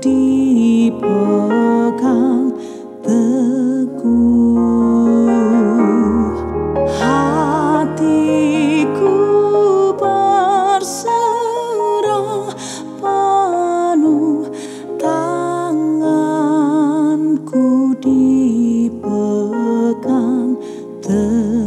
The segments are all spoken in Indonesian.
dipegang teguh. Hatiku berserah penuh, tanganku dipegang teguh.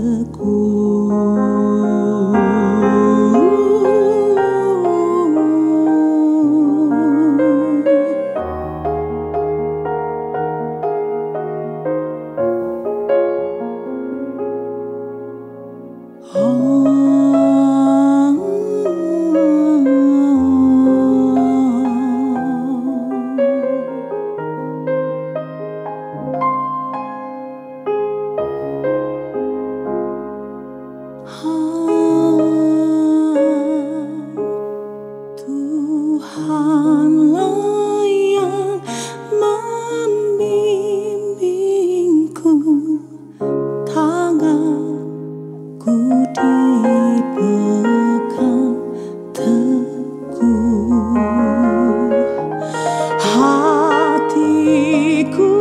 Tuhanlah yang membimbingku, tanganku dipegang teguh. Hatiku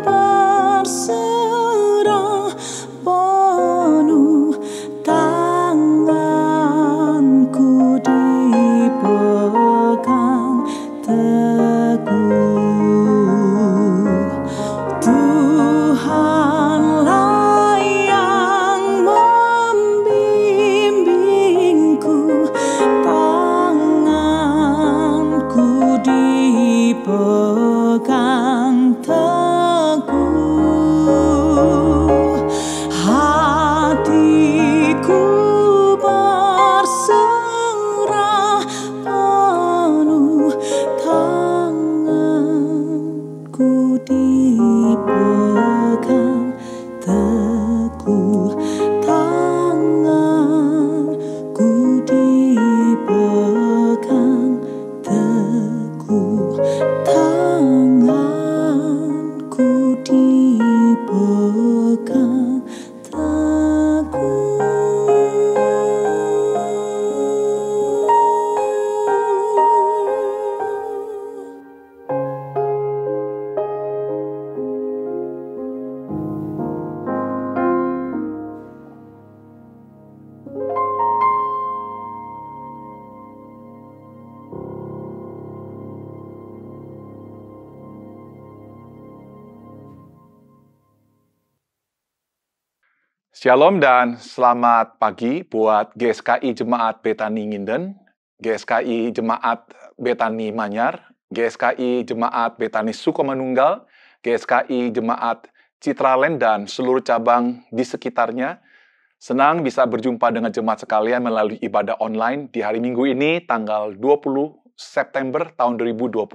berserah penuh, tanganku dipegang teguh. Tuhanlah yang membimbingku, tanganku dipegang teguh. Hatiku berserah penuh, tanganku dipegang teguh. Tanganku dipegang teguh. Tanganku dipegang teguh. Shalom dan selamat pagi buat GSKI Jemaat Betani Nginden, GSKI Jemaat Betani Manyar, GSKI Jemaat Betani Sukomanunggal, GSKI Jemaat Citraland dan seluruh cabang di sekitarnya. Senang bisa berjumpa dengan jemaat sekalian melalui ibadah online di hari Minggu ini, tanggal 20 September tahun 2020.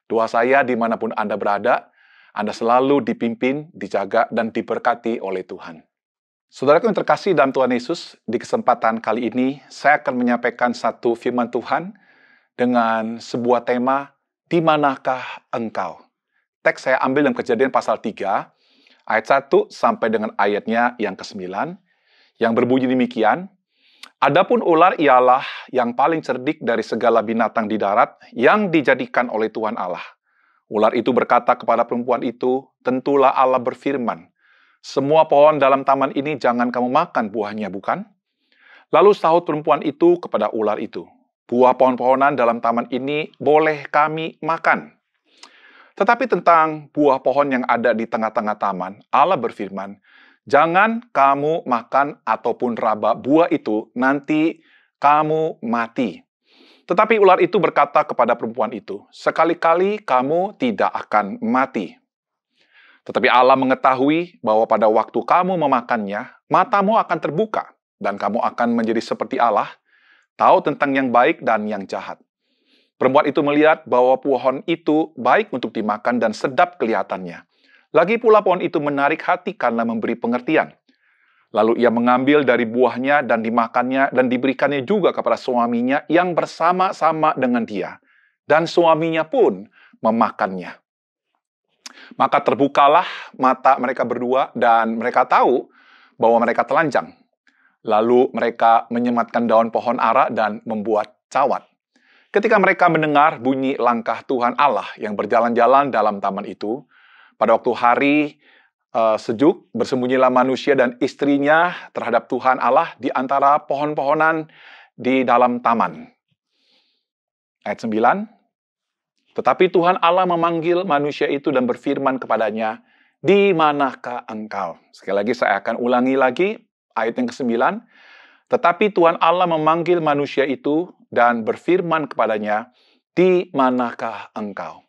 Doa saya dimanapun Anda berada, Anda selalu dipimpin, dijaga, dan diberkati oleh Tuhan. Saudaraku yang terkasih dalam Tuhan Yesus, di kesempatan kali ini saya akan menyampaikan satu firman Tuhan dengan sebuah tema, di manakah engkau? Teks saya ambil dalam Kejadian pasal 3, ayat 1 sampai dengan ayatnya yang ke-9, yang berbunyi demikian, adapun ular ialah yang paling cerdik dari segala binatang di darat yang dijadikan oleh Tuhan Allah. Ular itu berkata kepada perempuan itu, tentulah Allah berfirman, semua pohon dalam taman ini jangan kamu makan buahnya, bukan? Lalu sahut perempuan itu kepada ular itu, buah pohon-pohonan dalam taman ini boleh kami makan. Tetapi tentang buah pohon yang ada di tengah-tengah taman, Allah berfirman, jangan kamu makan ataupun raba buah itu, nanti kamu mati. Tetapi ular itu berkata kepada perempuan itu, sekali-kali kamu tidak akan mati. Tetapi Allah mengetahui bahwa pada waktu kamu memakannya, matamu akan terbuka, dan kamu akan menjadi seperti Allah, tahu tentang yang baik dan yang jahat. Perempuan itu melihat bahwa pohon itu baik untuk dimakan dan sedap kelihatannya. Lagi pula pohon itu menarik hati karena memberi pengertian. Lalu ia mengambil dari buahnya dan dimakannya dan diberikannya juga kepada suaminya yang bersama-sama dengan dia. Dan suaminya pun memakannya. Maka terbukalah mata mereka berdua dan mereka tahu bahwa mereka telanjang. Lalu mereka menyematkan daun pohon ara dan membuat cawat. Ketika mereka mendengar bunyi langkah Tuhan Allah yang berjalan-jalan dalam taman itu, pada waktu hari sejuk, bersembunyilah manusia dan istrinya terhadap Tuhan Allah di antara pohon-pohonan di dalam taman. Ayat 9, tetapi Tuhan Allah memanggil manusia itu dan berfirman kepadanya, "Di manakah engkau?" Sekali lagi saya akan ulangi lagi ayat yang ke-9. Tetapi Tuhan Allah memanggil manusia itu dan berfirman kepadanya, "Di manakah engkau?"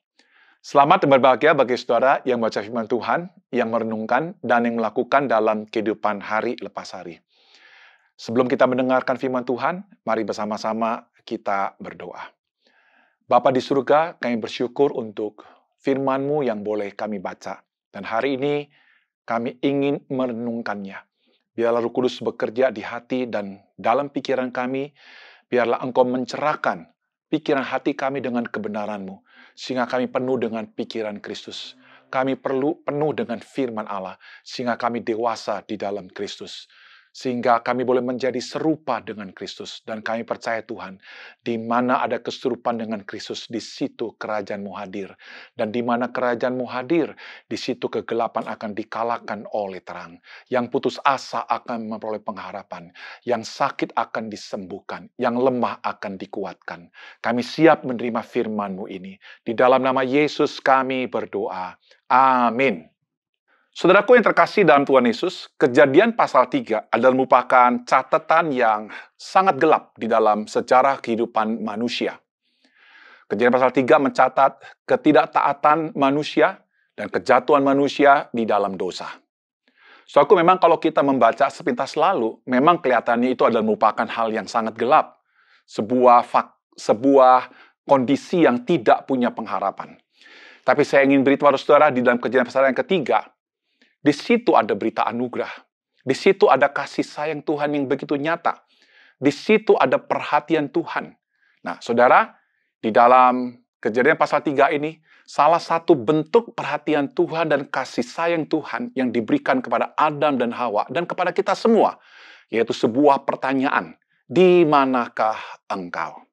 Selamat dan berbahagia bagi saudara yang baca firman Tuhan, yang merenungkan, dan yang melakukan dalam kehidupan hari lepas hari. Sebelum kita mendengarkan firman Tuhan, mari bersama-sama kita berdoa. Bapa di surga, kami bersyukur untuk firman-Mu yang boleh kami baca. Dan hari ini kami ingin merenungkannya. Biarlah Roh Kudus bekerja di hati dan dalam pikiran kami. Biarlah Engkau mencerahkan pikiran hati kami dengan kebenaran-Mu. Sehingga kami penuh dengan pikiran Kristus. Kami perlu penuh dengan firman Allah. Sehingga kami dewasa di dalam Kristus. Sehingga kami boleh menjadi serupa dengan Kristus. Dan kami percaya Tuhan, di mana ada keserupaan dengan Kristus, di situ kerajaan-Mu hadir. Dan di mana kerajaan-Mu hadir, di situ kegelapan akan dikalahkan oleh terang. Yang putus asa akan memperoleh pengharapan. Yang sakit akan disembuhkan. Yang lemah akan dikuatkan. Kami siap menerima firman-Mu ini. Di dalam nama Yesus kami berdoa. Amin. Saudaraku yang terkasih dalam Tuhan Yesus, Kejadian pasal 3 adalah merupakan catatan yang sangat gelap di dalam sejarah kehidupan manusia. Kejadian pasal 3 mencatat ketidaktaatan manusia dan kejatuhan manusia di dalam dosa. Saudaraku, memang kalau kita membaca sepintas lalu, memang kelihatannya itu adalah merupakan hal yang sangat gelap. Sebuah kondisi yang tidak punya pengharapan. Tapi saya ingin beritahu kepada saudara di dalam Kejadian pasal yang ketiga, di situ ada berita anugerah. Di situ ada kasih sayang Tuhan yang begitu nyata. Di situ ada perhatian Tuhan. Nah, saudara, di dalam Kejadian pasal 3 ini, salah satu bentuk perhatian Tuhan dan kasih sayang Tuhan yang diberikan kepada Adam dan Hawa dan kepada kita semua, yaitu sebuah pertanyaan, di manakah engkau?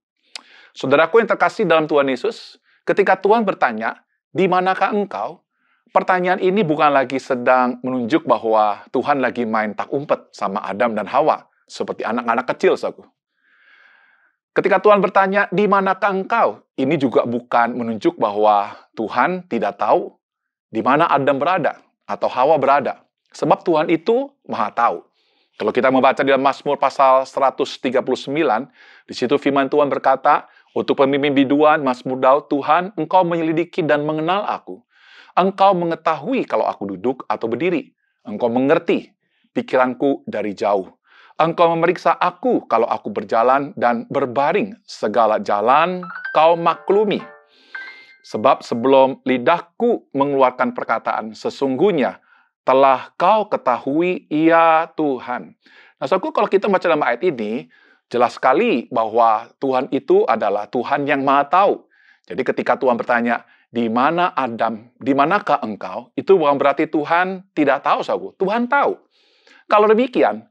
Saudaraku yang terkasih dalam Tuhan Yesus, ketika Tuhan bertanya, di manakah engkau? Pertanyaan ini bukan lagi sedang menunjuk bahwa Tuhan lagi main tak umpet sama Adam dan Hawa, seperti anak-anak kecil, saudaraku. Ketika Tuhan bertanya, di manakah engkau? Ini juga bukan menunjuk bahwa Tuhan tidak tahu di mana Adam berada atau Hawa berada. Sebab Tuhan itu Maha tahu. Kalau kita membaca di dalam Mazmur pasal 139, di situ firman Tuhan berkata, untuk pemimpin biduan, Mazmur Daud, Tuhan, Engkau menyelidiki dan mengenal aku. Engkau mengetahui kalau aku duduk atau berdiri. Engkau mengerti pikiranku dari jauh. Engkau memeriksa aku kalau aku berjalan dan berbaring. Segala jalan kau maklumi. Sebab sebelum lidahku mengeluarkan perkataan, sesungguhnya telah kau ketahui, ya Tuhan. Nah, saudaraku, kalau kita baca dalam ayat ini, jelas sekali bahwa Tuhan itu adalah Tuhan yang Maha Tahu. Jadi ketika Tuhan bertanya, di mana Adam, di manakah engkau? Itu bukan berarti Tuhan tidak tahu, saudaraku. Tuhan tahu. Kalau demikian,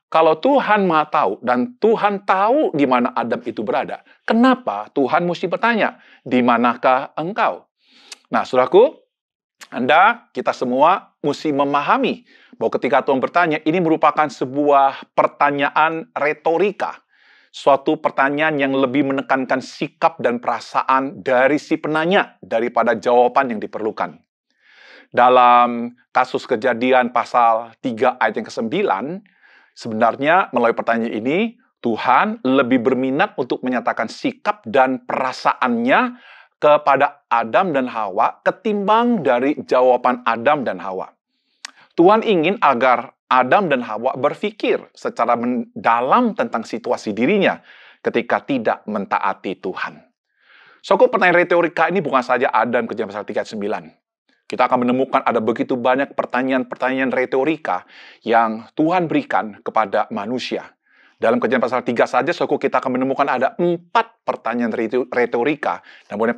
kalau Tuhan Maha tahu dan Tuhan tahu di mana Adam itu berada, kenapa Tuhan mesti bertanya, di manakah engkau? Nah, saudaraku, kita semua mesti memahami bahwa ketika Tuhan bertanya, ini merupakan sebuah pertanyaan retorika. Suatu pertanyaan yang lebih menekankan sikap dan perasaan dari si penanya daripada jawaban yang diperlukan. Dalam kasus Kejadian pasal 3 ayat yang ke-9, sebenarnya melalui pertanyaan ini, Tuhan lebih berminat untuk menyatakan sikap dan perasaannya kepada Adam dan Hawa ketimbang dari jawaban Adam dan Hawa. Tuhan ingin agar Adam dan Hawa berpikir secara mendalam tentang situasi dirinya ketika tidak mentaati Tuhan. Pertanyaan retorika ini bukan saja ada dalam Kejadian pasal 3 ayat 9. Kita akan menemukan ada begitu banyak pertanyaan-pertanyaan retorika yang Tuhan berikan kepada manusia. Dalam Kejadian pasal 3 saja, kita akan menemukan ada 4 pertanyaan retorika. Dan kemudian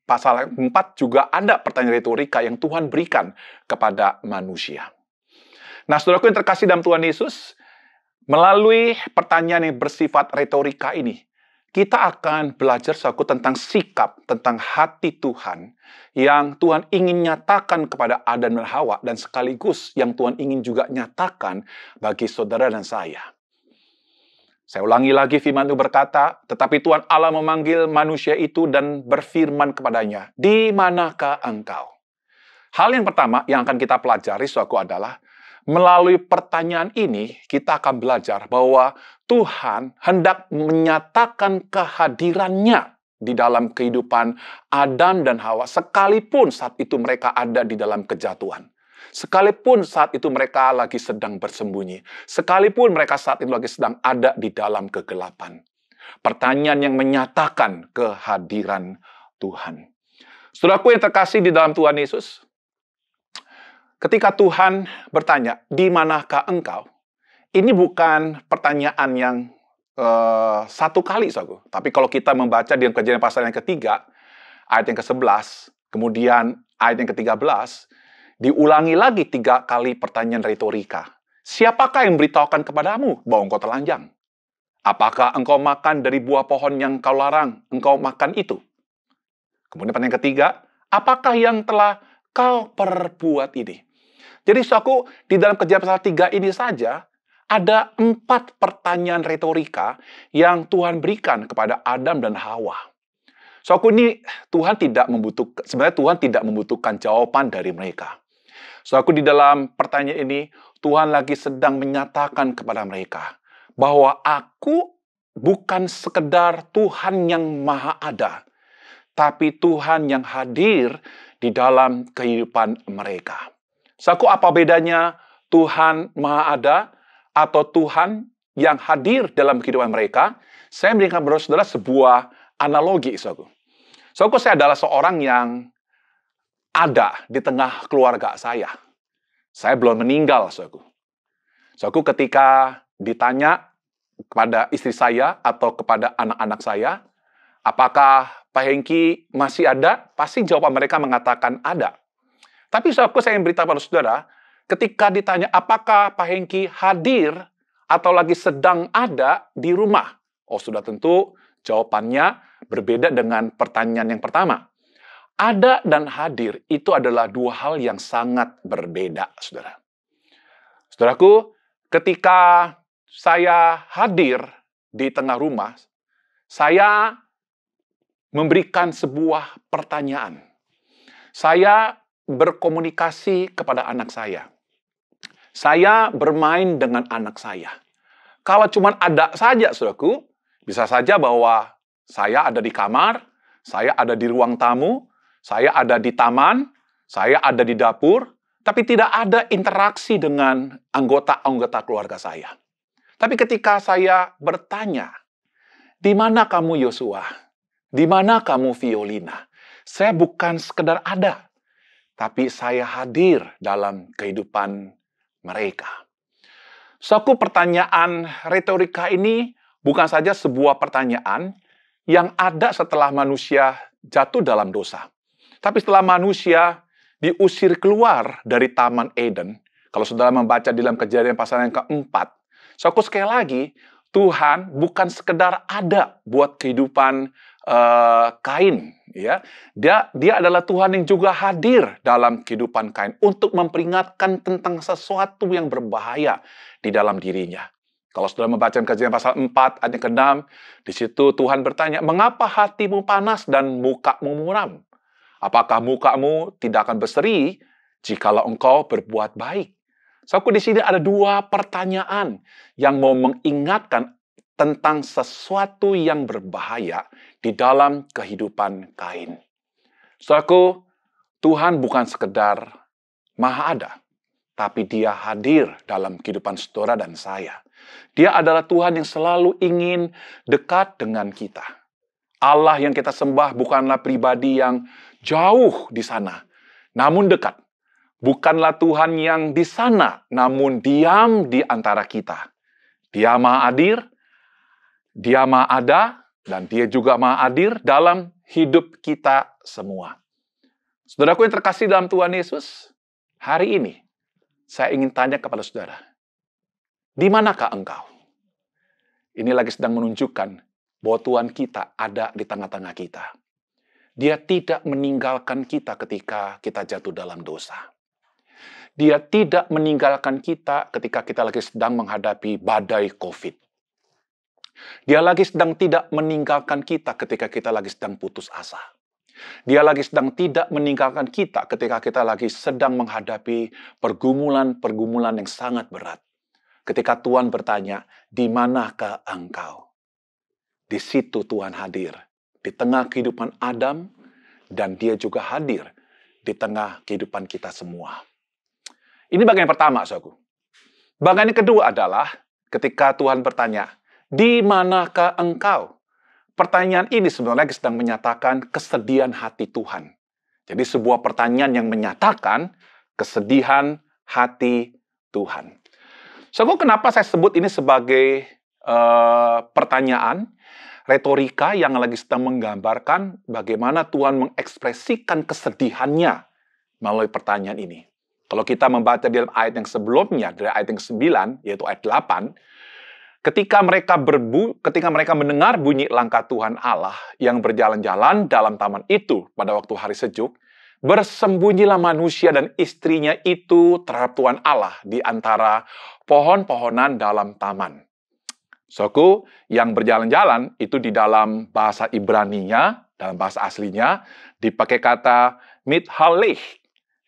pasal 4 juga ada pertanyaan retorika yang Tuhan berikan kepada manusia. Nah, saudaraku yang terkasih dalam Tuhan Yesus, melalui pertanyaan yang bersifat retorika ini, kita akan belajar suatu tentang sikap, tentang hati Tuhan yang Tuhan ingin nyatakan kepada Adam dan Hawa dan sekaligus yang Tuhan ingin juga nyatakan bagi saudara dan saya. Saya ulangi lagi, firman itu berkata, tetapi Tuhan Allah memanggil manusia itu dan berfirman kepadanya, "Di manakah engkau?" Hal yang pertama yang akan kita pelajari suatu adalah, melalui pertanyaan ini, kita akan belajar bahwa Tuhan hendak menyatakan kehadirannya di dalam kehidupan Adam dan Hawa, sekalipun saat itu mereka ada di dalam kejatuhan. Sekalipun saat itu mereka lagi sedang bersembunyi. Sekalipun mereka saat itu lagi sedang ada di dalam kegelapan. Pertanyaan yang menyatakan kehadiran Tuhan. Saudaraku yang terkasih di dalam Tuhan Yesus, ketika Tuhan bertanya, "Di manakah engkau?" Ini bukan pertanyaan yang satu kali, saudaraku. Tapi kalau kita membaca di Kejadian pasal yang ketiga, ayat yang ke-11, kemudian ayat yang ke-13, diulangi lagi 3 kali pertanyaan retorika. "Siapakah yang memberitahukan kepadamu bahwa engkau telanjang? Apakah engkau makan dari buah pohon yang kau larang engkau makan itu?" Kemudian pertanyaan ketiga, "Apakah yang telah kau perbuat ini?" Jadi saudaraku, di dalam Kejadian pasal 3 ini saja, ada 4 pertanyaan retorika yang Tuhan berikan kepada Adam dan Hawa. Saudaraku, ini sebenarnya Tuhan tidak membutuhkan jawaban dari mereka. Saudaraku, di dalam pertanyaan ini, Tuhan lagi sedang menyatakan kepada mereka bahwa aku bukan sekedar Tuhan yang maha ada, tapi Tuhan yang hadir di dalam kehidupan mereka. Saudaraku, apa bedanya Tuhan maha ada atau Tuhan yang hadir dalam kehidupan mereka? Saya memberikan kepada saudara sebuah analogi, saudaraku. Saudaraku, saya adalah seorang yang ada di tengah keluarga saya. Saya belum meninggal, saudaraku. Saudaraku, ketika ditanya kepada istri saya atau kepada anak-anak saya, apakah Pak Hengki masih ada? Pasti jawaban mereka mengatakan ada. Tapi saudaraku, saya ingin beritahu pada saudara, ketika ditanya apakah Pak Hengki hadir atau lagi sedang ada di rumah, sudah tentu jawabannya berbeda dengan pertanyaan yang pertama. Ada dan hadir itu adalah 2 hal yang sangat berbeda, saudara. Saudaraku, ketika saya hadir di tengah rumah, saya memberikan sebuah pertanyaan. Saya berkomunikasi kepada anak saya. Saya bermain dengan anak saya. Kalau cuma ada saja, saudaraku, bisa saja bahwa saya ada di kamar, saya ada di ruang tamu, saya ada di taman, saya ada di dapur, tapi tidak ada interaksi dengan anggota-anggota keluarga saya. Tapi ketika saya bertanya, "Di mana kamu Yosua? Di mana kamu Violina?" Saya bukan sekedar ada, tapi saya hadir dalam kehidupan mereka. Suatu pertanyaan retorika ini bukan saja sebuah pertanyaan yang ada setelah manusia jatuh dalam dosa. Tapi setelah manusia diusir keluar dari Taman Eden, kalau saudara membaca di dalam Kejadian pasal yang keempat, sekali lagi, Tuhan bukan sekedar ada buat kehidupan Kain, ya. Dia adalah Tuhan yang juga hadir dalam kehidupan Kain untuk memperingatkan tentang sesuatu yang berbahaya di dalam dirinya. Kalau saudara membaca Kejadian pasal 4 ayat ke-6, di situ Tuhan bertanya, "Mengapa hatimu panas dan mukamu muram? Apakah mukamu tidak akan berseri jikalau engkau berbuat baik?" Saudaraku, di sini ada 2 pertanyaan yang mau mengingatkan tentang sesuatu yang berbahaya di dalam kehidupan Kain. Saudaraku, Tuhan bukan sekedar maha ada, tapi Dia hadir dalam kehidupan saudara dan saya. Dia adalah Tuhan yang selalu ingin dekat dengan kita. Allah yang kita sembah bukanlah pribadi yang jauh di sana, namun dekat. Bukanlah Tuhan yang di sana, namun diam di antara kita. Dia maha hadir, Dia maha ada, dan Dia juga maha hadir dalam hidup kita semua. Saudaraku yang terkasih dalam Tuhan Yesus, hari ini saya ingin tanya kepada saudara, di manakah engkau? Ini lagi sedang menunjukkan bahwa Tuhan kita ada di tengah-tengah kita. Dia tidak meninggalkan kita ketika kita jatuh dalam dosa. Dia tidak meninggalkan kita ketika kita lagi sedang menghadapi badai COVID. Dia lagi sedang tidak meninggalkan kita ketika kita lagi sedang putus asa. Dia lagi sedang tidak meninggalkan kita ketika kita lagi sedang menghadapi pergumulan-pergumulan yang sangat berat. Ketika Tuhan bertanya, di manakah engkau? Di situ Tuhan hadir. Di tengah kehidupan Adam, dan dia juga hadir di tengah kehidupan kita semua. Ini bagian pertama, saudaraku. Bagian yang kedua adalah ketika Tuhan bertanya, di manakah engkau? Pertanyaan ini sebenarnya sedang menyatakan kesedihan hati Tuhan. Jadi sebuah pertanyaan yang menyatakan kesedihan hati Tuhan. Saudaraku, kenapa saya sebut ini sebagai pertanyaan retorika yang lagi sedang menggambarkan bagaimana Tuhan mengekspresikan kesedihannya melalui pertanyaan ini. Kalau kita membaca di dalam ayat yang sebelumnya, dari ayat yang ke-9, yaitu ayat 8, ketika mereka mendengar bunyi langkah Tuhan Allah yang berjalan-jalan dalam taman itu pada waktu hari sejuk, bersembunyilah manusia dan istrinya itu terhadap Tuhan Allah di antara pohon-pohonan dalam taman. Saudaraku, yang berjalan-jalan itu di dalam bahasa Ibraninya, dalam bahasa aslinya, dipakai kata mithaleh,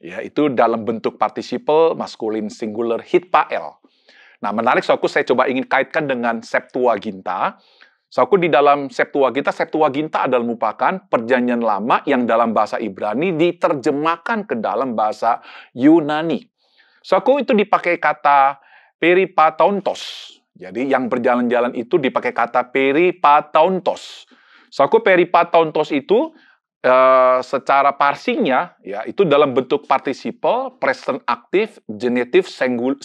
yaitu dalam bentuk participle maskulin singular hitpael. Nah, menarik, saudaraku, saya coba ingin kaitkan dengan Septuaginta. Saudaraku, di dalam Septuaginta adalah merupakan perjanjian lama yang dalam bahasa Ibrani diterjemahkan ke dalam bahasa Yunani. Saudaraku, itu dipakai kata peripatontos. Jadi, yang berjalan-jalan itu dipakai kata peripatontos. Saudaraku, peripatontos itu secara parsingnya, ya, itu dalam bentuk participle, present active, genitive,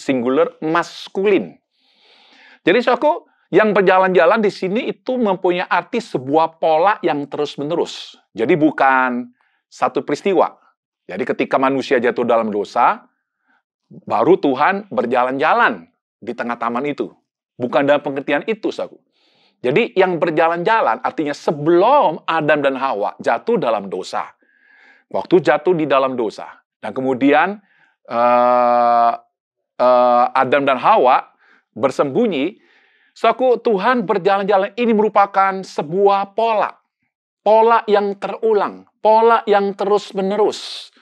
singular, maskulin. Jadi, saudaraku, yang berjalan-jalan di sini itu mempunyai arti sebuah pola yang terus-menerus. Jadi, bukan satu peristiwa. Jadi, ketika manusia jatuh dalam dosa, baru Tuhan berjalan-jalan di tengah taman itu. Bukan dalam pengertian itu, saudaraku. Jadi yang berjalan-jalan artinya sebelum Adam dan Hawa jatuh dalam dosa. Waktu jatuh di dalam dosa. Dan kemudian Adam dan Hawa bersembunyi. Saudaraku, Tuhan berjalan-jalan ini merupakan sebuah pola. Pola yang terulang. Pola yang terus-menerus.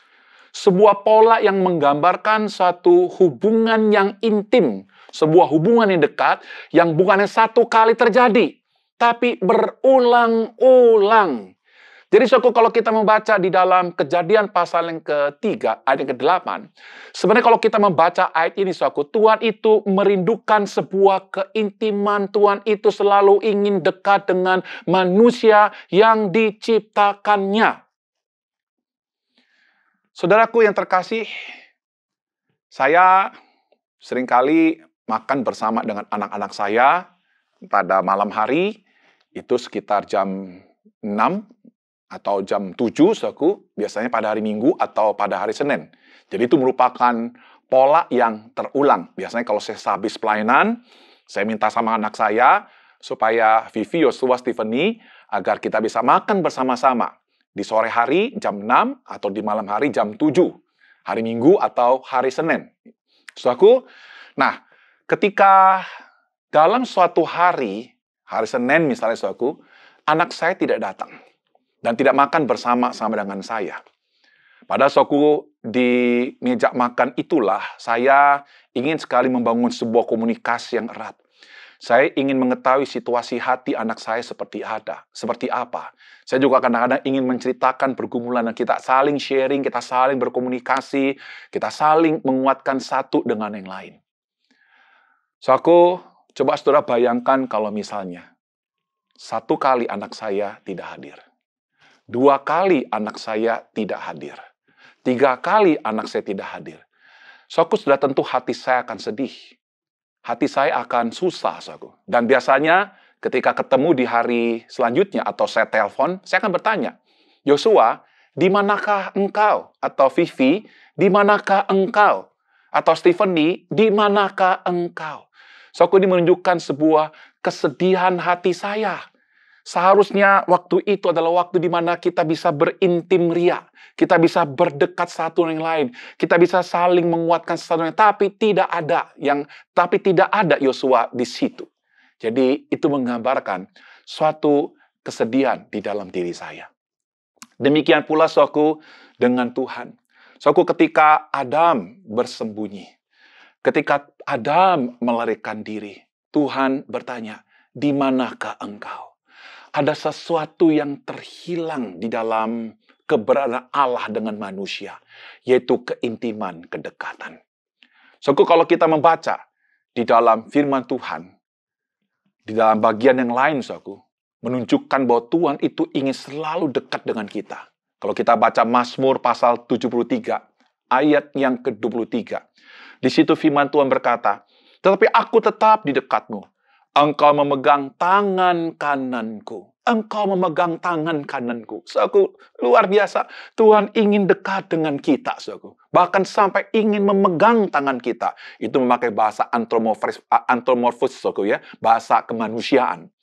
Sebuah pola yang menggambarkan suatu hubungan yang intim. Sebuah hubungan yang dekat, yang bukan satu kali terjadi, tapi berulang-ulang. Jadi, saudaraku, kalau kita membaca di dalam Kejadian pasal yang ke-3, ayat yang ke-8, sebenarnya kalau kita membaca ayat ini, saudaraku, Tuhan itu merindukan sebuah keintiman. Tuhan itu selalu ingin dekat dengan manusia yang diciptakannya. Saudaraku yang terkasih, saya seringkali makan bersama dengan anak-anak saya pada malam hari, itu sekitar jam 6 atau jam 7, saudaraku, biasanya pada hari Minggu atau pada hari Senin. Jadi itu merupakan pola yang terulang. Biasanya kalau saya habis pelayanan, saya minta sama anak saya, supaya Vivi, Yosua, Stephanie, agar kita bisa makan bersama-sama. Di sore hari jam 6 atau di malam hari jam 7. Hari Minggu atau hari Senin. Saudaraku, nah, ketika dalam suatu hari Senin misalnya, saudaraku, anak saya tidak datang dan tidak makan bersama-sama dengan saya. Pada saudaraku, di meja makan itulah saya ingin sekali membangun sebuah komunikasi yang erat. Saya ingin mengetahui situasi hati anak saya seperti apa. Saya juga kadang-kadang ingin menceritakan pergumulan dan kita saling sharing, kita saling berkomunikasi, kita saling menguatkan satu dengan yang lain. Saudaraku, coba saudara bayangkan kalau misalnya 1 kali anak saya tidak hadir. 2 kali anak saya tidak hadir. 3 kali anak saya tidak hadir. Saudaraku, sudah tentu hati saya akan sedih. Hati saya akan susah, saudaraku. Dan biasanya ketika ketemu di hari selanjutnya atau saya telepon, saya akan bertanya, Yosua, di manakah engkau? Atau Vivi, di manakah engkau? Atau Stephanie, di manakah engkau? Saudaraku, ini menunjukkan sebuah kesedihan hati saya. Seharusnya waktu itu adalah waktu di mana kita bisa berintim ria. Kita bisa berdekat satu dengan yang lain. Kita bisa saling menguatkan satu dengan yang lain. Tapi tidak ada Yosua di situ. Jadi itu menggambarkan suatu kesedihan di dalam diri saya. Demikian pula saudaraku dengan Tuhan. Saudaraku, ketika Adam bersembunyi, ketika Adam melarikan diri, Tuhan bertanya, "Di manakah engkau?" Ada sesuatu yang terhilang di dalam keberadaan Allah dengan manusia, yaitu keintiman, kedekatan. Saudaraku, kalau kita membaca di dalam firman Tuhan, di dalam bagian yang lain, saudaraku, menunjukkan bahwa Tuhan itu ingin selalu dekat dengan kita. Kalau kita baca Mazmur pasal 73, ayat yang ke-23, di situ firman Tuhan berkata, "Tetapi aku tetap di dekatmu. Engkau memegang tangan kananku." Engkau memegang tangan kananku. Saudaraku, luar biasa. Tuhan ingin dekat dengan kita, saudaraku. Bahkan sampai ingin memegang tangan kita. Itu memakai bahasa anthropomorphos, saudaraku ya. Bahasa kemanusiaan.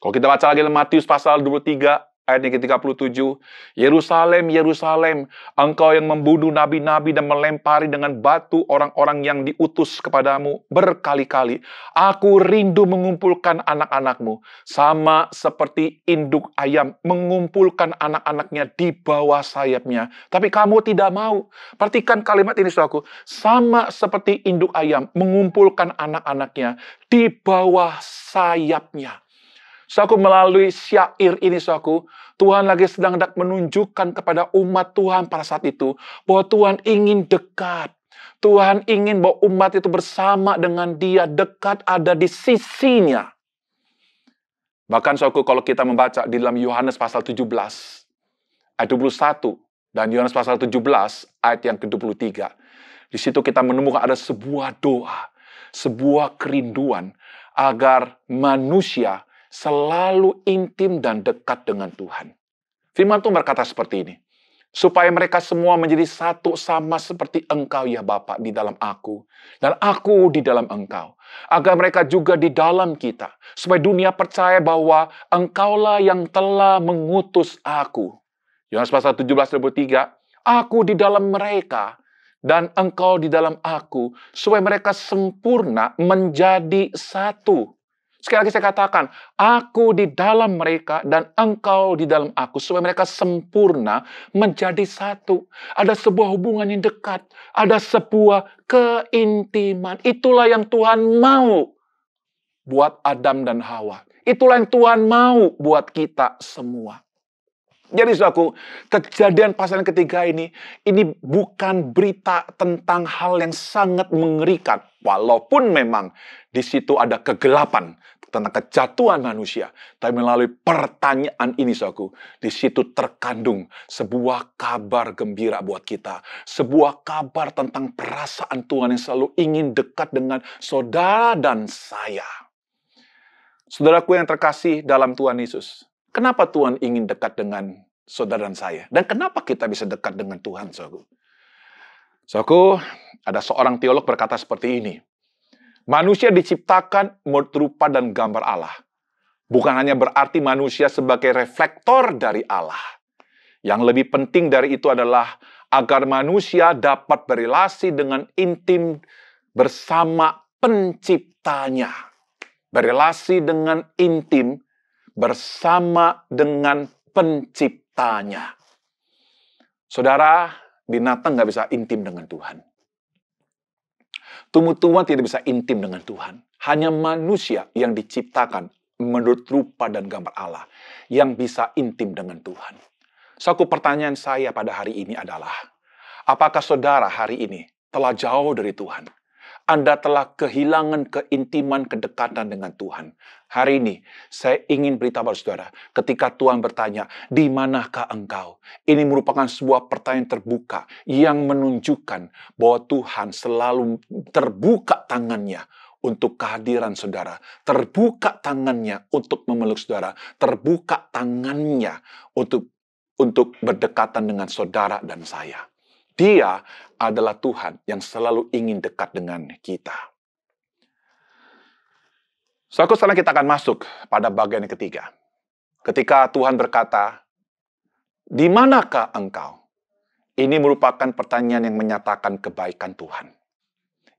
Kalau kita baca lagi dalam Matius pasal 23, ayat yang ke-37, "Yerusalem, Yerusalem, engkau yang membunuh nabi-nabi dan melempari dengan batu orang-orang yang diutus kepadamu berkali-kali. Aku rindu mengumpulkan anak-anakmu, sama seperti induk ayam mengumpulkan anak-anaknya di bawah sayapnya. Tapi kamu tidak mau." Perhatikan kalimat ini, saudaraku. Sama seperti induk ayam mengumpulkan anak-anaknya di bawah sayapnya. Saudaraku, melalui syair ini, saudaraku, Tuhan lagi sedang hendak menunjukkan kepada umat Tuhan pada saat itu bahwa Tuhan ingin dekat. Tuhan ingin bahwa umat itu bersama dengan Dia, dekat ada di sisinya. Bahkan, saudaraku, kalau kita membaca di dalam Yohanes pasal 17, ayat 21, dan Yohanes pasal 17, ayat yang ke-23, di situ kita menemukan ada sebuah doa, sebuah kerinduan agar manusia selalu intim dan dekat dengan Tuhan. Firman Tuhan berkata seperti ini, "Supaya mereka semua menjadi satu sama seperti Engkau ya Bapa di dalam aku, dan aku di dalam Engkau. Agar mereka juga di dalam kita, supaya dunia percaya bahwa Engkaulah yang telah mengutus aku." Yohanes pasal 17:23, "Aku di dalam mereka, dan Engkau di dalam aku, supaya mereka sempurna menjadi satu." Sekali lagi saya katakan, aku di dalam mereka dan engkau di dalam aku, supaya mereka sempurna menjadi satu. Ada sebuah hubungan yang dekat, ada sebuah keintiman. Itulah yang Tuhan mau buat Adam dan Hawa. Itulah yang Tuhan mau buat kita semua. Jadi, saudaraku, kejadian pasal yang ketiga ini bukan berita tentang hal yang sangat mengerikan. Walaupun memang di situ ada kegelapan tentang kejatuhan manusia. Tapi melalui pertanyaan ini, saudaraku, di situ terkandung sebuah kabar gembira buat kita. Sebuah kabar tentang perasaan Tuhan yang selalu ingin dekat dengan saudara dan saya. Saudaraku yang terkasih dalam Tuhan Yesus, kenapa Tuhan ingin dekat dengan saudara dan saya? Dan kenapa kita bisa dekat dengan Tuhan, saudaraku? Saudaraku, ada seorang teolog berkata seperti ini. Manusia diciptakan menurut rupa dan gambar Allah. Bukan hanya berarti manusia sebagai reflektor dari Allah. Yang lebih penting dari itu adalah agar manusia dapat berelasi dengan intim bersama penciptanya. Berelasi dengan intim bersama dengan penciptanya. Saudara, binatang nggak bisa intim dengan Tuhan. Tumbuh-tumbuhan tidak bisa intim dengan Tuhan. Hanya manusia yang diciptakan menurut rupa dan gambar Allah yang bisa intim dengan Tuhan. Suatu pertanyaan saya pada hari ini adalah, apakah saudara hari ini telah jauh dari Tuhan? Anda telah kehilangan keintiman, kedekatan dengan Tuhan. Hari ini, saya ingin beritahu pada saudara, ketika Tuhan bertanya, "Di manakah engkau?" Ini merupakan sebuah pertanyaan terbuka yang menunjukkan bahwa Tuhan selalu terbuka tangannya untuk kehadiran saudara. Terbuka tangannya untuk memeluk saudara. Terbuka tangannya untuk berdekatan dengan saudara dan saya. Dia adalah Tuhan yang selalu ingin dekat dengan kita. Sekarang kita akan masuk pada bagian yang ketiga. ketika Tuhan berkata, "Di manakah engkau?" Ini merupakan pertanyaan yang menyatakan kebaikan Tuhan.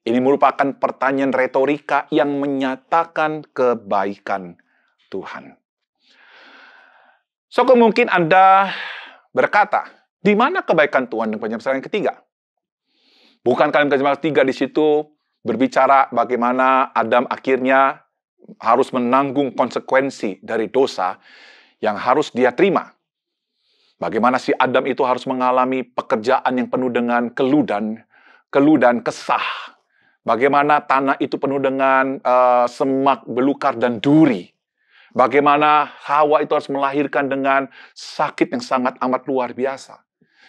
Ini merupakan pertanyaan retorika yang menyatakan kebaikan Tuhan. So, mungkin Anda berkata, di mana kebaikan Tuhan dengan penjelasan yang ketiga? Bukan kalimat penjelasan ketiga di situ berbicara bagaimana Adam akhirnya harus menanggung konsekuensi dari dosa yang harus dia terima. Bagaimana si Adam itu harus mengalami pekerjaan yang penuh dengan keluh dan kesah. Bagaimana tanah itu penuh dengan semak, belukar, dan duri. Bagaimana Hawa itu harus melahirkan dengan sakit yang sangat amat luar biasa.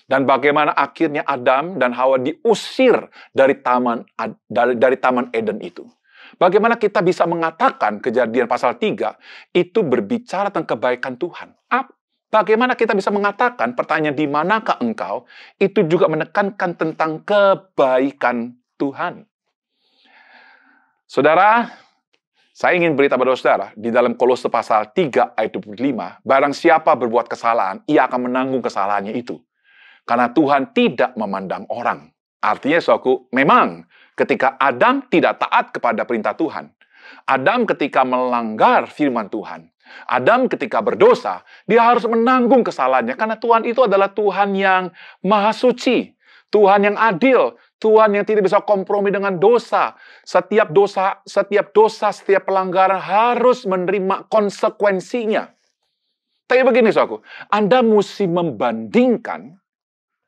Dan bagaimana akhirnya Adam dan Hawa diusir dari taman Eden itu. Bagaimana kita bisa mengatakan Kejadian pasal 3 itu berbicara tentang kebaikan Tuhan. Bagaimana kita bisa mengatakan pertanyaan di manakah engkau itu juga menekankan tentang kebaikan Tuhan. Saudara, saya ingin beritahu pada saudara, di dalam Kolose pasal 3 ayat 25, barang siapa berbuat kesalahan, ia akan menanggung kesalahannya itu. Karena Tuhan tidak memandang orang. Artinya, saudaraku, memang ketika Adam tidak taat kepada perintah Tuhan, Adam ketika melanggar firman Tuhan, Adam ketika berdosa, dia harus menanggung kesalahannya. Karena Tuhan itu adalah Tuhan yang maha suci, Tuhan yang adil, Tuhan yang tidak bisa kompromi dengan dosa. Setiap dosa, setiap pelanggaran harus menerima konsekuensinya. Tapi begini, saudaraku, Anda mesti membandingkan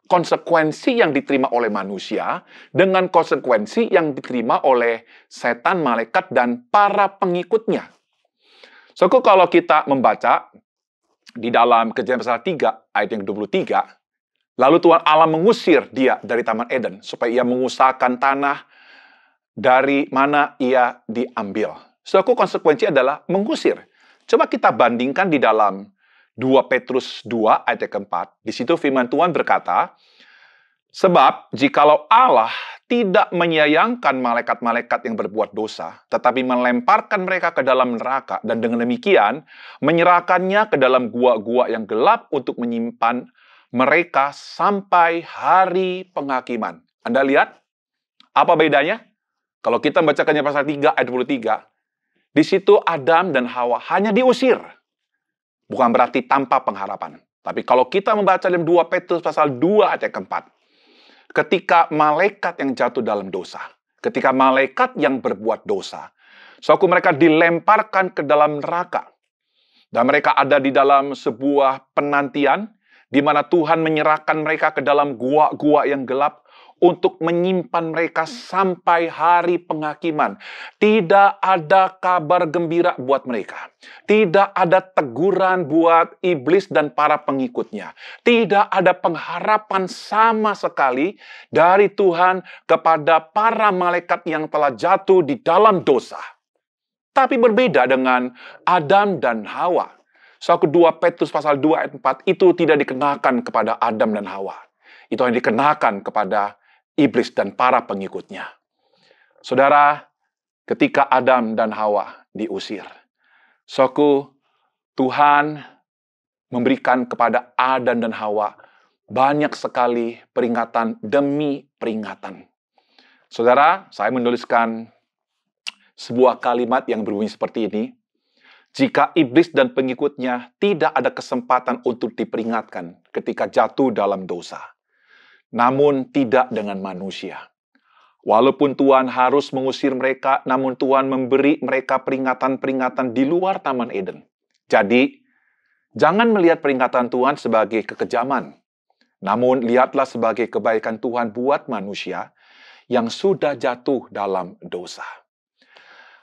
konsekuensi yang diterima oleh manusia dengan konsekuensi yang diterima oleh setan, malaikat, dan para pengikutnya. Saudaraku, kalau kita membaca di dalam Kejadian pasal 3 ayat yang 23, lalu Tuhan Allah mengusir dia dari Taman Eden supaya ia mengusahakan tanah dari mana ia diambil. Saudaraku, konsekuensi adalah mengusir. Coba kita bandingkan di dalam 2 Petrus 2 ayat keempat. Di situ firman Tuhan berkata, sebab jikalau Allah tidak menyayangkan malaikat-malaikat yang berbuat dosa, tetapi melemparkan mereka ke dalam neraka, dan dengan demikian menyerahkannya ke dalam gua-gua yang gelap untuk menyimpan mereka sampai hari penghakiman. Anda lihat apa bedanya? Kalau kita membacakannya pasal 3 ayat 23, di situ Adam dan Hawa hanya diusir. Bukan berarti tanpa pengharapan. Tapi kalau kita membaca dalam 2 Petrus pasal 2 ayat keempat, ketika malaikat yang jatuh dalam dosa, ketika malaikat yang berbuat dosa, suatu mereka dilemparkan ke dalam neraka. Dan mereka ada di dalam sebuah penantian, di mana Tuhan menyerahkan mereka ke dalam gua-gua yang gelap untuk menyimpan mereka sampai hari penghakiman. Tidak ada kabar gembira buat mereka. Tidak ada teguran buat iblis dan para pengikutnya. Tidak ada pengharapan sama sekali dari Tuhan kepada para malaikat yang telah jatuh di dalam dosa. Tapi berbeda dengan Adam dan Hawa. Soal kedua Petrus pasal 2 ayat 4 itu tidak dikenakan kepada Adam dan Hawa. Itu yang dikenakan kepada iblis dan para pengikutnya. Saudara, ketika Adam dan Hawa diusir, soku Tuhan memberikan kepada Adam dan Hawa banyak sekali peringatan demi peringatan. Saudara, saya menuliskan sebuah kalimat yang berbunyi seperti ini. Jika iblis dan pengikutnya tidak ada kesempatan untuk diperingatkan ketika jatuh dalam dosa, namun tidak dengan manusia. Walaupun Tuhan harus mengusir mereka, namun Tuhan memberi mereka peringatan-peringatan di luar Taman Eden. Jadi, jangan melihat peringatan Tuhan sebagai kekejaman, namun lihatlah sebagai kebaikan Tuhan buat manusia yang sudah jatuh dalam dosa.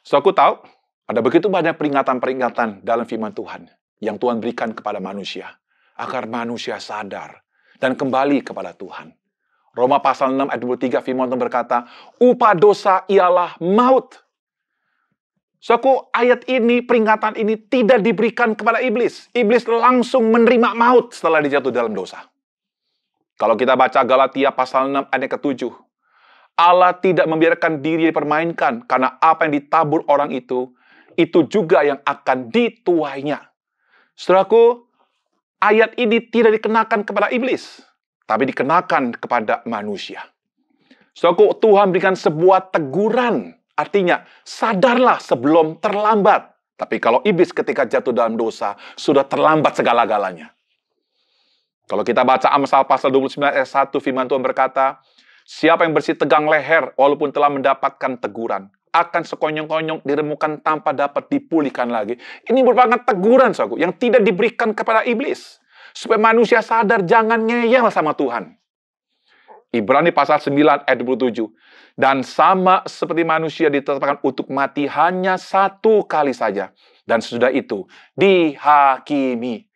So, aku tahu, ada begitu banyak peringatan-peringatan dalam firman Tuhan yang Tuhan berikan kepada manusia, agar manusia sadar dan kembali kepada Tuhan. Roma pasal 6 ayat 23 firman Tuhan berkata, upah dosa ialah maut. Saudaraku, ayat ini, peringatan ini tidak diberikan kepada iblis. Iblis langsung menerima maut setelah dia jatuh dalam dosa. Kalau kita baca Galatia pasal 6 ayat ke-7, Allah tidak membiarkan diri dipermainkan, karena apa yang ditabur orang itu juga yang akan dituainya. Saudaraku, ayat ini tidak dikenakan kepada iblis, tapi dikenakan kepada manusia. Saudaraku, Tuhan berikan sebuah teguran. Artinya, sadarlah sebelum terlambat. Tapi kalau iblis ketika jatuh dalam dosa, sudah terlambat segala-galanya. Kalau kita baca Amsal pasal 29 ayat 1, firman Tuhan berkata, siapa yang bersih tegang leher, walaupun telah mendapatkan teguran, akan sekonyong-konyong diremukan tanpa dapat dipulihkan lagi. Ini merupakan teguran, saudaraku, yang tidak diberikan kepada iblis. Supaya manusia sadar, jangan ngeyel sama Tuhan. Ibrani pasal 9 ayat 27. Dan sama seperti manusia ditetapkan untuk mati hanya satu kali saja. Dan sesudah itu dihakimi.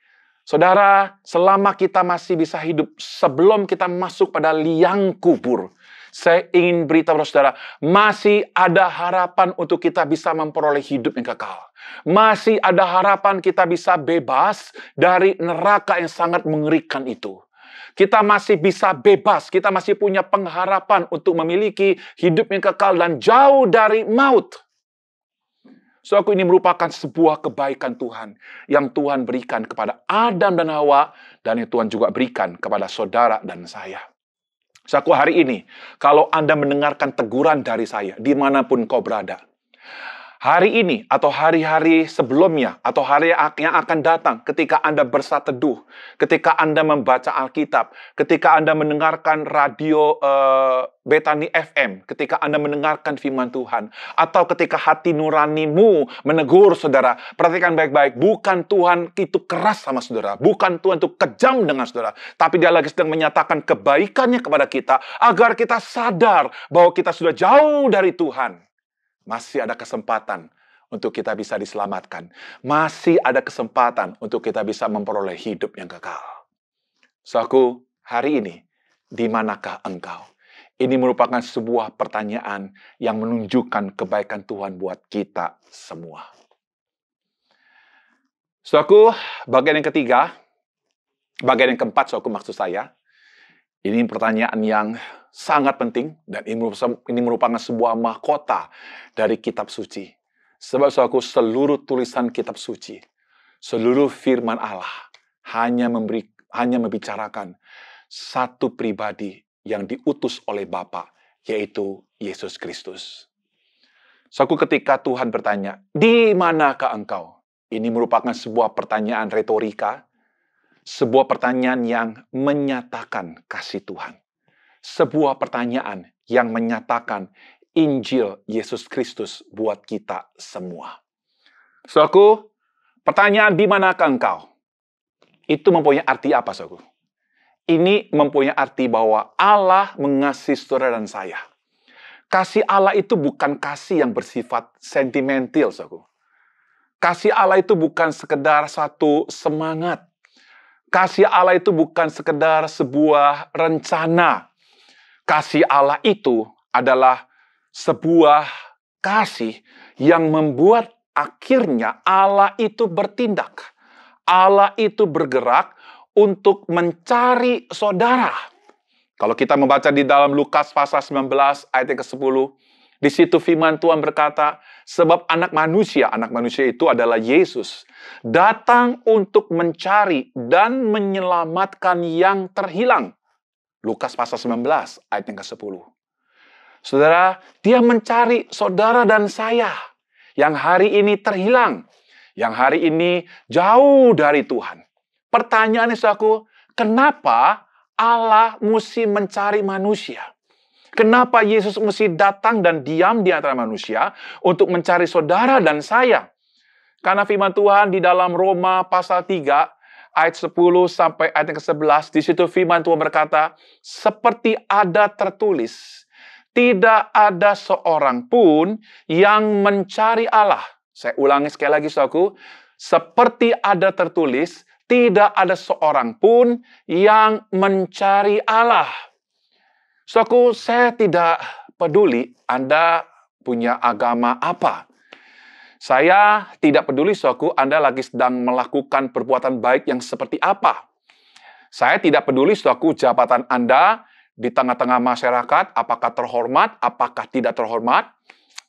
Saudara, selama kita masih bisa hidup sebelum kita masuk pada liang kubur, saya ingin beritahu saudara, masih ada harapan untuk kita bisa memperoleh hidup yang kekal. Masih ada harapan kita bisa bebas dari neraka yang sangat mengerikan itu. Kita masih bisa bebas, kita masih punya pengharapan untuk memiliki hidup yang kekal dan jauh dari maut. Saudaraku, ini merupakan sebuah kebaikan Tuhan yang Tuhan berikan kepada Adam dan Hawa, dan yang Tuhan juga berikan kepada saudara dan saya. Saudaraku, hari ini, kalau Anda mendengarkan teguran dari saya, dimanapun kau berada, hari ini atau hari-hari sebelumnya atau hari yang akan datang ketika Anda bersaat teduh, ketika Anda membaca Alkitab, ketika Anda mendengarkan radio Betani FM, ketika Anda mendengarkan firman Tuhan, atau ketika hati nuranimu menegur saudara, perhatikan baik-baik, bukan Tuhan itu keras sama saudara, bukan Tuhan itu kejam dengan saudara, tapi Dia lagi sedang menyatakan kebaikannya kepada kita, agar kita sadar bahwa kita sudah jauh dari Tuhan. Masih ada kesempatan untuk kita bisa diselamatkan. Masih ada kesempatan untuk kita bisa memperoleh hidup yang kekal. Saudaraku, hari ini, di manakah engkau? Ini merupakan sebuah pertanyaan yang menunjukkan kebaikan Tuhan buat kita semua. Saudaraku, bagian yang ketiga, bagian yang keempat, saudaraku, maksud saya, ini pertanyaan yang sangat penting, dan ini merupakan sebuah mahkota dari kitab suci. Sebab saudaraku, seluruh tulisan kitab suci, seluruh firman Allah hanya membicarakan satu pribadi yang diutus oleh Bapa, yaitu Yesus Kristus. Saudaraku, ketika Tuhan bertanya, di manakah engkau? Ini merupakan sebuah pertanyaan retorika, sebuah pertanyaan yang menyatakan kasih Tuhan. Sebuah pertanyaan yang menyatakan Injil Yesus Kristus buat kita semua. Saudaraku, pertanyaan di manakah engkau? Itu mempunyai arti apa, saudaraku? Ini mempunyai arti bahwa Allah mengasihi saudara dan saya. Kasih Allah itu bukan kasih yang bersifat sentimental, saudaraku. Kasih Allah itu bukan sekedar satu semangat. Kasih Allah itu bukan sekedar sebuah rencana. Kasih Allah itu adalah sebuah kasih yang membuat akhirnya Allah itu bertindak. Allah itu bergerak untuk mencari saudara. Kalau kita membaca di dalam Lukas pasal 19 ayat yang ke-10, di situ firman Tuhan berkata, sebab anak manusia itu adalah Yesus, datang untuk mencari dan menyelamatkan yang terhilang. Lukas pasal 19 ayat yang ke-10. Saudara, Dia mencari saudara dan saya yang hari ini terhilang, yang hari ini jauh dari Tuhan. Pertanyaannya, saudaraku, kenapa Allah mesti mencari manusia? Kenapa Yesus mesti datang dan diam di antara manusia untuk mencari saudara dan saya? Karena firman Tuhan di dalam Roma pasal 3 ayat 10 sampai ayat yang ke-11, di situ firman Tuhan berkata, seperti ada tertulis, tidak ada seorang pun yang mencari Allah. Saya ulangi sekali lagi, saudaraku, seperti ada tertulis, tidak ada seorang pun yang mencari Allah. Saudaraku, saya tidak peduli Anda punya agama apa. Saya tidak peduli, saudaraku, Anda lagi sedang melakukan perbuatan baik yang seperti apa. Saya tidak peduli, saudaraku, jabatan Anda di tengah-tengah masyarakat, apakah terhormat, apakah tidak terhormat.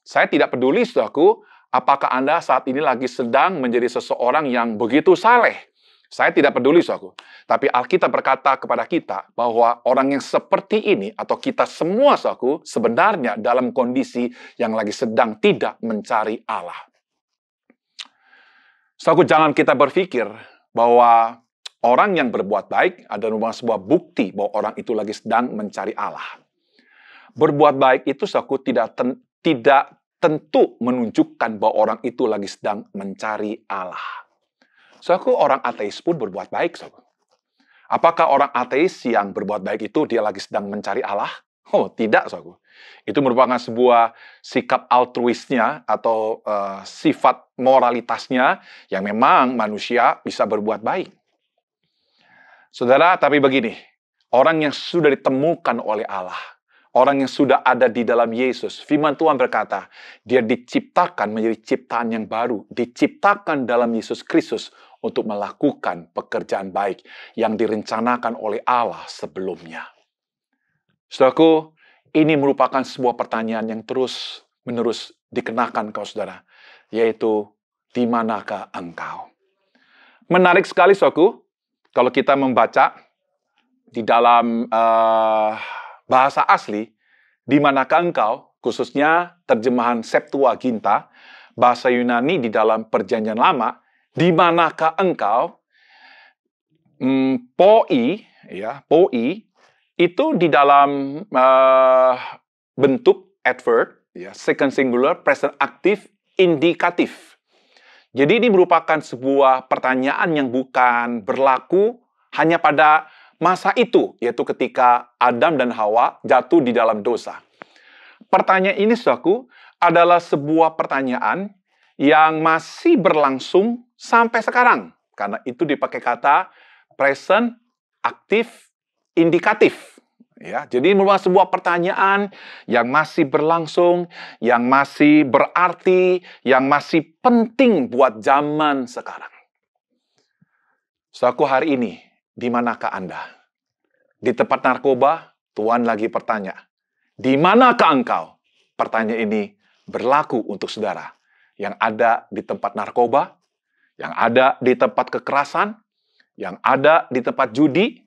Saya tidak peduli, saudaraku, Apakah Anda saat ini lagi sedang menjadi seseorang yang begitu saleh? Saya tidak peduli, saudaraku. Tapi Alkitab berkata kepada kita bahwa orang yang seperti ini, atau kita semua, saudaraku, sebenarnya dalam kondisi yang lagi sedang tidak mencari Allah. Saudaraku, jangan kita berpikir bahwa orang yang berbuat baik adalah sebuah bukti bahwa orang itu lagi sedang mencari Allah. Berbuat baik itu, saudaraku, tidak tentu menunjukkan bahwa orang itu lagi sedang mencari Allah. Saudaraku, orang ateis pun berbuat baik, saudaraku. Apakah orang ateis yang berbuat baik itu dia lagi sedang mencari Allah? Oh, tidak, saudaraku. Itu merupakan sebuah sikap altruisnya atau sifat moralitasnya yang memang manusia bisa berbuat baik. Saudara, tapi begini, orang yang sudah ditemukan oleh Allah, orang yang sudah ada di dalam Yesus, firman Tuhan berkata, dia diciptakan menjadi ciptaan yang baru, diciptakan dalam Yesus Kristus untuk melakukan pekerjaan baik yang direncanakan oleh Allah sebelumnya. Saudaraku, ini merupakan sebuah pertanyaan yang terus-menerus dikenakan kau saudara, yaitu, di manakah engkau? Menarik sekali, saudaraku, kalau kita membaca di dalam bahasa asli, di manakah engkau, khususnya terjemahan Septuaginta, bahasa Yunani di dalam Perjanjian Lama, di manakah engkau, poi, itu di dalam bentuk adverb, second singular, present active, indikatif. Jadi ini merupakan sebuah pertanyaan yang bukan berlaku hanya pada masa itu, yaitu ketika Adam dan Hawa jatuh di dalam dosa. Pertanyaan ini, saudaraku, adalah sebuah pertanyaan yang masih berlangsung sampai sekarang. Karena itu dipakai kata present, aktif, indikatif. Ya, jadi merupakan sebuah pertanyaan yang masih berlangsung, yang masih berarti, yang masih penting buat zaman sekarang. Saudaraku, hari ini, di manakah Anda? Di tempat narkoba, Tuhan lagi bertanya, di manakah engkau? Pertanyaan ini berlaku untuk saudara yang ada di tempat narkoba, yang ada di tempat kekerasan, yang ada di tempat judi,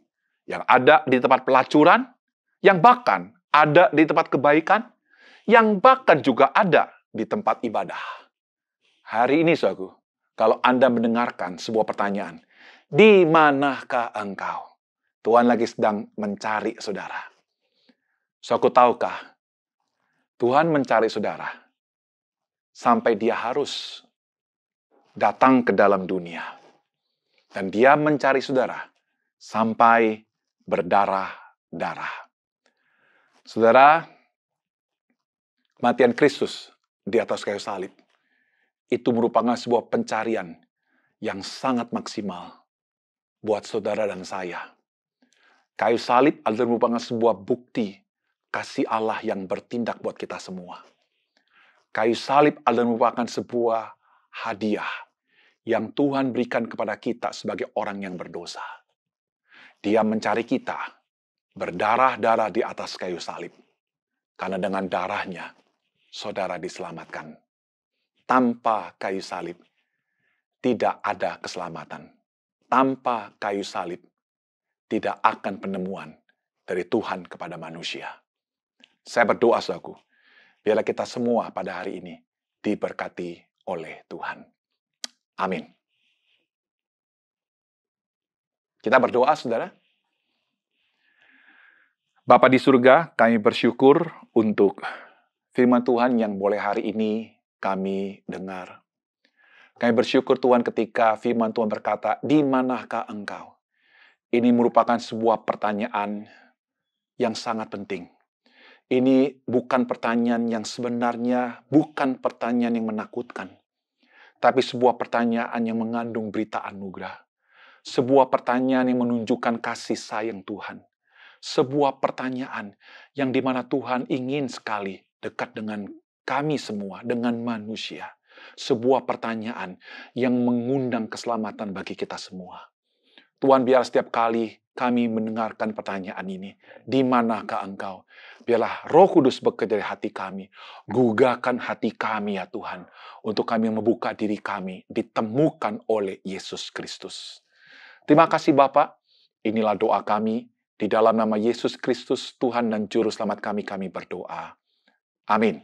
yang ada di tempat pelacuran, yang bahkan ada di tempat kebaikan, yang bahkan juga ada di tempat ibadah. Hari ini, saudaraku, kalau Anda mendengarkan sebuah pertanyaan, di manakah engkau? Tuhan lagi sedang mencari saudara. Saudaraku, tahukah, Tuhan mencari saudara sampai dia harus datang ke dalam dunia. Dan dia mencari saudara sampai berdarah-darah. Saudara, kematian Kristus di atas kayu salib itu merupakan sebuah pencarian yang sangat maksimal buat saudara dan saya. Kayu salib adalah merupakan sebuah bukti kasih Allah yang bertindak buat kita semua. Kayu salib adalah merupakan sebuah hadiah yang Tuhan berikan kepada kita sebagai orang yang berdosa. Dia mencari kita berdarah-darah di atas kayu salib. Karena dengan darahnya, saudara diselamatkan. Tanpa kayu salib, tidak ada keselamatan. Tanpa kayu salib, tidak akan penemuan dari Tuhan kepada manusia. Saya berdoa, saudaraku, biarlah kita semua pada hari ini diberkati oleh Tuhan. Amin. Kita berdoa, saudara. Bapa di surga, kami bersyukur untuk firman Tuhan yang boleh hari ini kami dengar. Kami bersyukur, Tuhan, ketika firman Tuhan berkata, di manakah engkau? Ini merupakan sebuah pertanyaan yang sangat penting. Ini bukan pertanyaan yang sebenarnya, bukan pertanyaan yang menakutkan. Tapi sebuah pertanyaan yang mengandung berita anugerah. Sebuah pertanyaan yang menunjukkan kasih sayang Tuhan. Sebuah pertanyaan yang dimana Tuhan ingin sekali dekat dengan kami semua, dengan manusia. Sebuah pertanyaan yang mengundang keselamatan bagi kita semua. Tuhan, biar setiap kali kami mendengarkan pertanyaan ini. Di manakah Engkau? Biarlah Roh Kudus bekerja di hati kami. Gugahkan hati kami ya Tuhan. Untuk kami membuka diri kami. Ditemukan oleh Yesus Kristus. Terima kasih Bapak. Inilah doa kami. Di dalam nama Yesus Kristus, Tuhan dan Juru Selamat kami berdoa. Amin.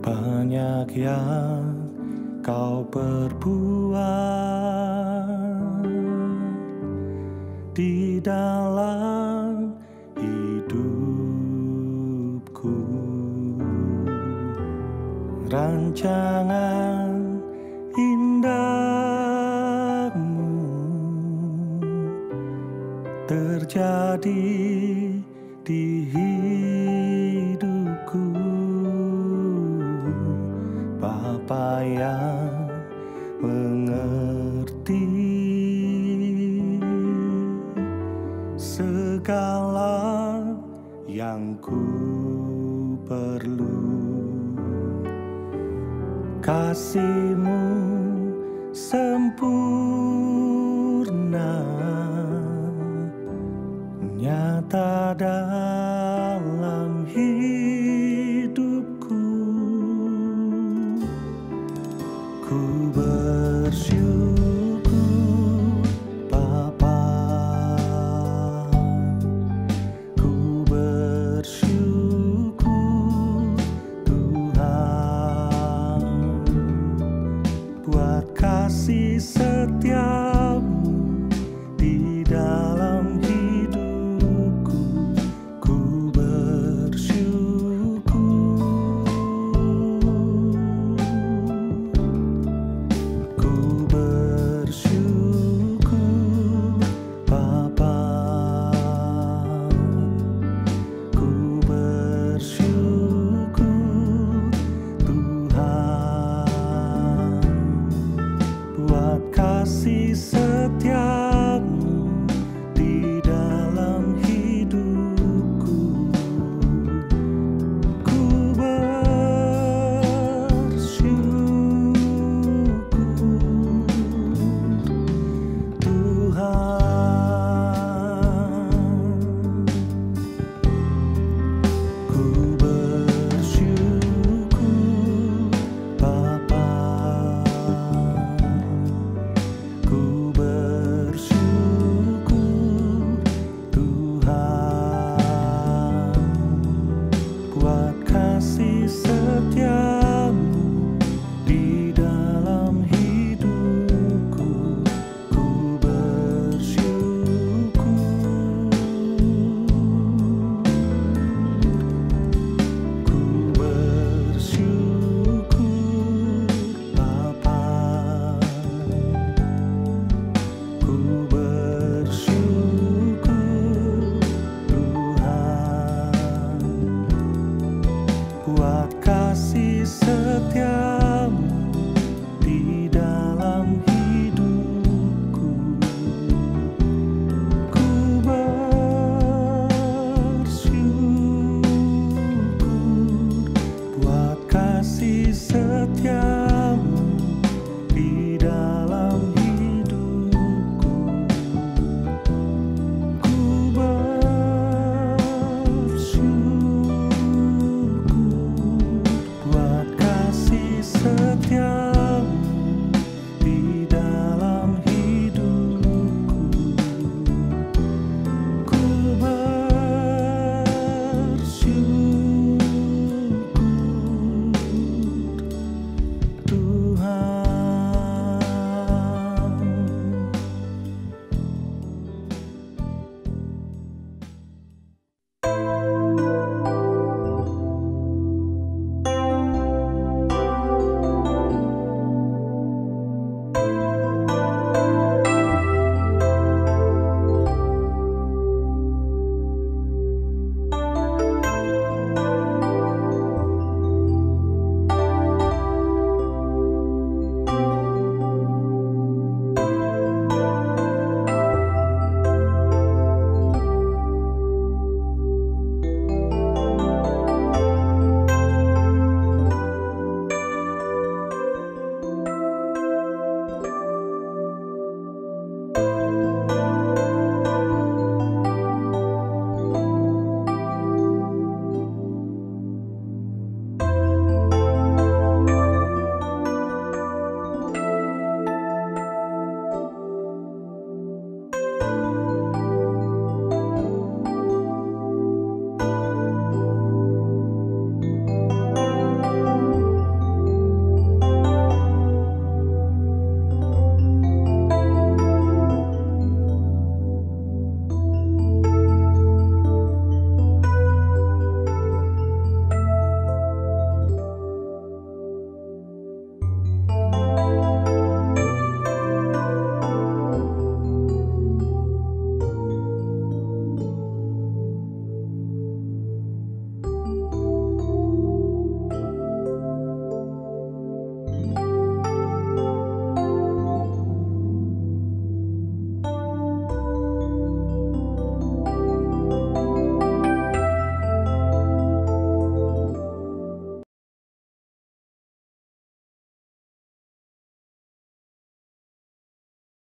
Banyak yang kau perbuat di dalam hidupku, rancangan indahmu terjadi di hidupku. Bapa yang mengerti segala yang ku perlu, kasih-Mu sempurna nyata dan